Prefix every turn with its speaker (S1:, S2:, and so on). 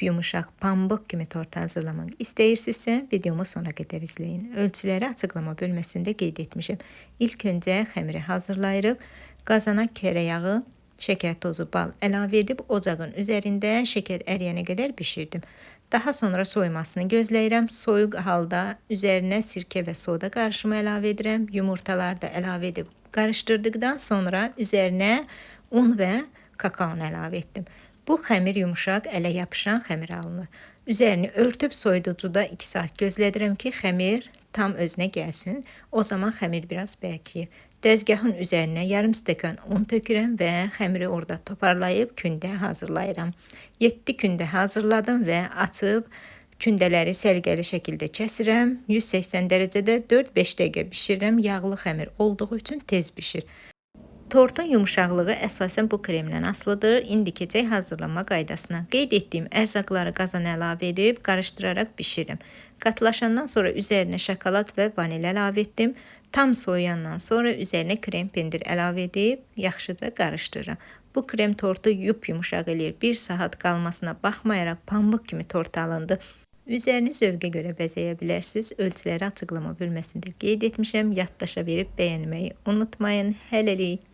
S1: yumuşaq pambıq kimi tort hazırlamaq istəyirsinizsə, videomu sona qədər izləyin. Ölçüləri açıqlama bölməsində qeyd etmişəm. İlk öncə xəmiri hazırlayırıq. Qazana kərə yağı, şəkər tozu, bal əlavə edib ocağın üzərində şəkər əriyənə qədər bişirdim. Daha sonra soymasını gözləyirəm. Soyuq halda üzərinə sirkə və soda qarışımı əlavə edirəm. Yumurtaları da əlavə edib qarışdırdıqdan sonra üzərinə un və kakaonu əlavə etdim. Bu xəmir yumuşaq, ələ yapışan xəmir alınır. Üzerini örtüb soyuducuda 2 saat gözlədirəm ki, xəmir tam özünə gəlsin. O zaman xəmir biraz bərkiyir. Dəzgahın üzərinə yarım stəkan un tökürəm və xəmiri orada toparlayıb kündə hazırlayıram. 7 kündə hazırladım və açıb kündələri səliqəli şəkildə kəsirəm. 180 dərəcədə 4-5 dəqiqə bişirirəm. Yağlı xəmir olduğu üçün tez bişir. Tortun yumuşaqlığı əsasən bu kremdən asılıdır. İndi keçək hazırlanma qaydasına. Qeyd etdiyim ərzaqları qazana əlavə edib qarışdıraraq bişirirəm. Qatılaşandan sonra üzərinə şokolad və vanil əlavə etdim. Tam soyuyandan sonra üzərinə krem pendir əlavə edib yaxşıca qarışdırıram. Bu krem tortu yumuşaq eləyir. 1 saat qalmasına baxmayaraq pambıq kimi tort alındı. Üzerini zövqə görə bəzəyə bilərsiniz. Ölçüləri açıqlama bölməsində qeyd etmişəm. Yaddaşa verib bəyənməyi unutmayın. Hələlik.